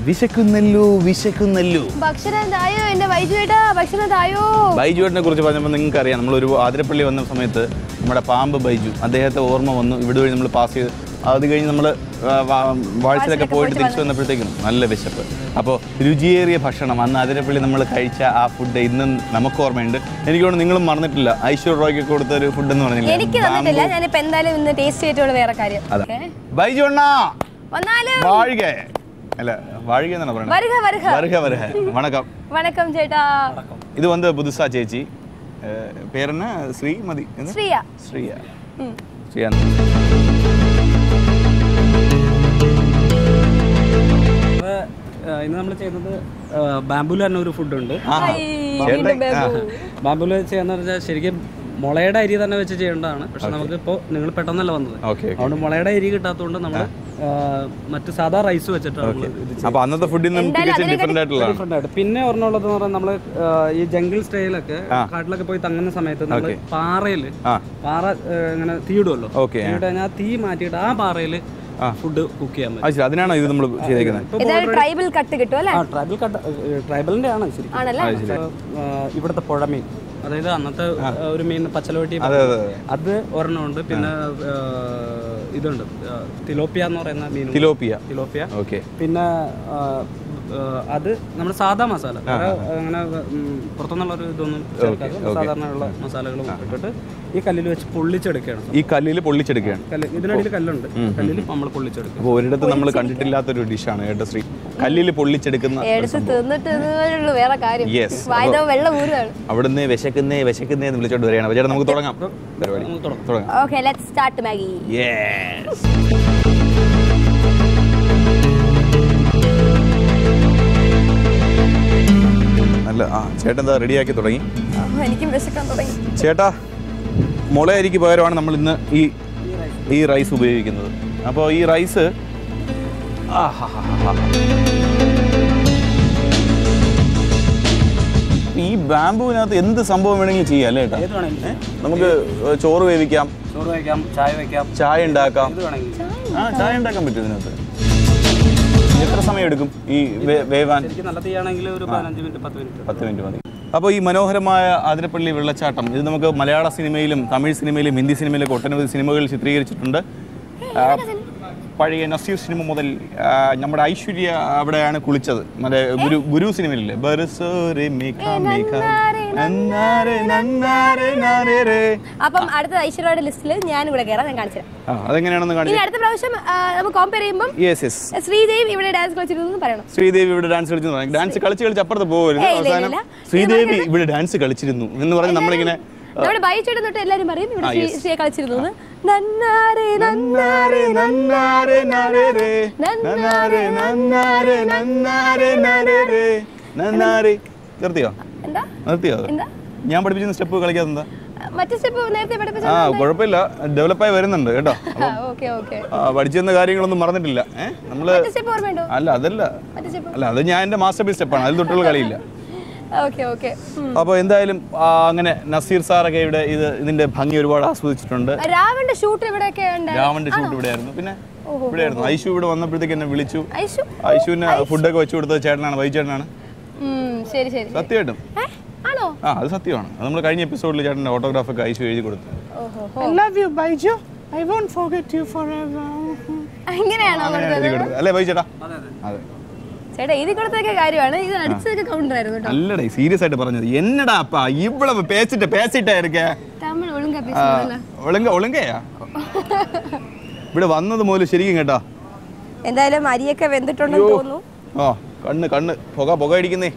വിശക്കുന്നല്ലോ ഭക്ഷണം തായോ എന്റെ ബൈജുവേട്ടാ, ഭക്ഷണം തായോ. ബൈജുവേട്ടനെ കുറിച്ച് പറഞ്ഞപ്പോൾ നിങ്ങൾക്ക് അറിയാം, നമ്മളൊരു ആതിരപ്പള്ളി വന്ന സമയത്ത് നമ്മുടെ പാമ്പ് ബൈജു അദ്ദേഹത്തെ ഓർമ്മ വന്നു. ഇവിടെ വഴി നമ്മൾ പാസ് ചെയ്ത് അത് കഴിഞ്ഞ് നമ്മൾ വാഴ്ചയിലൊക്കെ പോയിട്ട് തിരിച്ചു വന്നപ്പോഴത്തേക്കും നല്ല വിശപ്പ്. അപ്പോൾ രുചിയേറിയ ഭക്ഷണം അന്ന് ആതിരപ്പള്ളി നമ്മൾ കഴിച്ച ആ ഫുഡ് ഇന്നും നമുക്ക് ഓർമ്മയുണ്ട്. എനിക്ക് തോന്നുന്നു നിങ്ങളും മറന്നിട്ടില്ല. ഐശ്വര്യ റോയ്ക്ക് കൊടുത്ത ഒരു ഫുഡ് എന്ന് പറഞ്ഞില്ല. എനിക്ക് തന്നിട്ടില്ല, ഞാനിപ്പോ എന്തായാലും ഇന്ന് ടേസ്റ്റ് ചെയ്തിട്ടുള്ള വേറെ കാര്യം. ബൈജു അണ്ണാ വാഴുക അല്ല വാഴുക എന്നാണ് പറയുന്നത്. വണക്കം. വണക്കം ചേട്ടാ. ഇത് വന്ന് പുതുസാ ചേച്ചി പേരെന്ന ശ്രീമതി ശ്രീയ. ഇന്ന് നമ്മൾ ചെയ്യുന്നത് ബാംബൂല് തന്നെ ഒരു ഫുഡ് ഉണ്ട്. ബാംബൂല് ചെയ്യാന്ന് പറഞ്ഞാൽ ശരിക്കും മുളയുടെ അരി തന്നെ വെച്ച് ചെയ്യേണ്ടതാണ്. പക്ഷെ നമുക്കിപ്പോൾ നിങ്ങൾ പെട്ടെന്നല്ല വന്നത്, അതുകൊണ്ട് മുളയുടെ അരി കിട്ടാത്തതുകൊണ്ട് നമ്മൾ മറ്റു സാധാ റൈസ് വെച്ചിട്ടാണ്. പിന്നെ ഒരെണ്ണമുള്ളത് എന്ന് പറഞ്ഞാൽ നമ്മള് ഈ ജംഗിൾ സ്റ്റൈലൊക്കെ കാട്ടിലൊക്കെ പോയി തങ്ങുന്ന സമയത്ത് നമ്മൾ പാറ ഇങ്ങനെ തീയിടുമല്ലോ, തീയിട്ട് തീ മാറ്റിയിട്ട് ആ പാറയില് ഫുഡ് കുക്ക് ചെയ്യാൻ പറ്റും. അതിനാണ് ഇത് നമ്മൾ ട്രൈബൽ കട്ട് കിട്ടും അല്ലേ? ട്രൈബലിന്റെ ആണ് ശരിക്കും. ഇവിടുത്തെ പുഴമീൻ, അതായത് അന്നത്തെ ഒരു മീൻ പച്ചലോട്ടി, അത് ഒരെണ്ണമുണ്ട്. പിന്നെ ഇതുണ്ട് തിലോപ്പിയ എന്ന് പറയുന്ന മീൻ. തിലോപ്പിയ. പിന്നെ അത് നമ്മുടെ സാധാ മസാല, അങ്ങനെ പുറത്തുനിന്നുള്ള ഒരു ഇതൊന്നും ചേർക്കാതെ സാധാരണയുള്ള മസാലകളും ഇട്ടിട്ട് ഈ കല്ലിൽ വെച്ച് പൊള്ളിച്ചെടുക്കുകയാണ്. ഇതിനടിയിൽ കല്ലുണ്ട്, കല്ലിൽ നമ്മൾ പൊള്ളിച്ചെടുക്കും. ഒരിടത്ത് നമ്മൾ കണ്ടിട്ടില്ലാത്തൊരു ഡിഷാണ് കേട്ടോ ശ്രീ, കല്ലിൽ പൊള്ളിച്ചെടുക്കുന്ന. അവിടുന്ന് വിശക്കുന്നേ എന്ന് വിളിച്ചോണ്ട് വരികയാണ്. ചേട്ടാ നമുക്ക് തുടങ്ങാം പരിപാടി. നല്ല ചേട്ടൻ എന്താ റെഡിയാക്കി തുടങ്ങി. ചേട്ടാ മുള അരിക്ക് പകരമാണ് നമ്മൾ ഇന്ന് ഈ റൈസ് ഉപയോഗിക്കുന്നത്. അപ്പോൾ ഈ റൈസ് ഈ ബാംബുവിനകത്ത് എന്ത് സംഭവം വേണമെങ്കിലും ചെയ്യാം അല്ലേ ചേട്ടാ? നമുക്ക് ചോറ് വേവിക്കാം, ചായ ഉണ്ടാക്കാം. ചായ ഉണ്ടാക്കാൻ പറ്റും ഇതിനകത്ത്. എത്ര സമയം എടുക്കും ഈ വേവാൻ? 10 മിനിറ്റ് മതി. അപ്പോൾ ഈ മനോഹരമായ ആതിരപ്പള്ളി വെള്ളച്ചാട്ടം ഇത് നമുക്ക് മലയാള സിനിമയിലും തമിഴ് സിനിമയിലും ഹിന്ദി സിനിമയിലൊക്കെ ഒട്ടനവധി സിനിമകൾ ചിത്രീകരിച്ചിട്ടുണ്ട്. പഴയ നസീർ സിനിമ മുതൽ നമ്മുടെ ഐശ്വര്യ അവിടെയാണ് കുളിച്ചത്. മറ്റേ ഗുരു സിനിമയിലെ അപ്പം അടുത്ത ഐശ്വര്യയുടെ ലിസ്റ്റിൽ ഞാൻ ഇവിടെ കയറാം, ഞാൻ കാണിച്ചു. അതെങ്ങനെയാണെന്ന് കാണിച്ചു. അടുത്ത പ്രാവശ്യം നമുക്ക് കമ്പയർ ചെയ്യുമ്പോൾ ശ്രീദേവി ഇവിടെ ഡാൻസ് കളിച്ചിരുന്നു പറയണം. ശ്രീദേവി ഇവിടെ ഡാൻസ് കളിച്ചു, ഡാൻസ് കളിച്ച് അപ്പുറത്ത് പോകരുത്. അവസാനം ശ്രീദേവി ഇവിടെ ഡാൻസ് കളിച്ചിരുന്നു എന്ന് പറഞ്ഞ് നമ്മളിങ്ങനെ നമ്മുടെ ബൈച്ചോട്ട് തൊട്ട് എല്ലാരും പറയും ഇവിടെ ശ്രീയെ കളിച്ചിരുന്നു. നിർത്തിയോ? ഞാൻ പഠിപ്പിച്ച സ്റ്റെപ്പ് കളിക്കാതെന്താ? കുഴപ്പമില്ല, ഡെവലപ്പായി വരുന്നുണ്ട് കേട്ടോ. പഠിച്ചിരുന്ന കാര്യങ്ങളൊന്നും മറന്നിട്ടില്ല. നമ്മള് അതല്ല അത് ഞാൻ എന്റെ മാസ്റ്റർ പീസ് സ്റ്റെപ്പാണ്, അതിൽ തൊട്ടുള്ള കളിയില്ല. അപ്പോൾ എന്തായാലും അങ്ങനെ നസീർ സാറൊക്കെ ഇവിടെ ഇതിന്റെ ഭംഗി ഒരുപാട് ആസ്വദിച്ചിട്ടുണ്ട്. രാവണന്റെ ഷൂട്ട് ഇവിടെയായിരുന്നു. പിന്നെ ഇവിടെയായിരുന്നു. ഐശു ഇവിടെ വന്നപ്പോഴത്തേക്ക് എന്നെ വിളിച്ചു. ഐശുവിന് ഫുഡൊക്കെ വെച്ചു കൊടുത്തത് ചേട്ടനാണ്, വൈചേട്ടനാണ്. സത്യമായിട്ടും അത് സത്യമാണ്. അത് നമ്മൾ കഴിഞ്ഞ എപ്പിസോഡിൽ ചേട്ടൻ്റെ ഓട്ടോഗ്രാഫൊക്കെ ഐശു എഴുതി കൊടുത്തു. അല്ലേ ബൈചേട്ടാ? അതെ. അല്ലടേ, സീരിയസ് ആയിട്ട് പറഞ്ഞത്. എന്നടാ അപ്പ ഇവള് പേസിട്ടാ ഒളുങ്കയാ ഇവിടെ വന്നത് മുതൽ ശരിക്കും കേട്ടാ. എന്തായാലും അരിയൊക്കെ വെന്തിട്ടുണ്ടെന്ന് തോന്നുന്നു. കണ്ണ് പുക അടിക്കുന്നേ.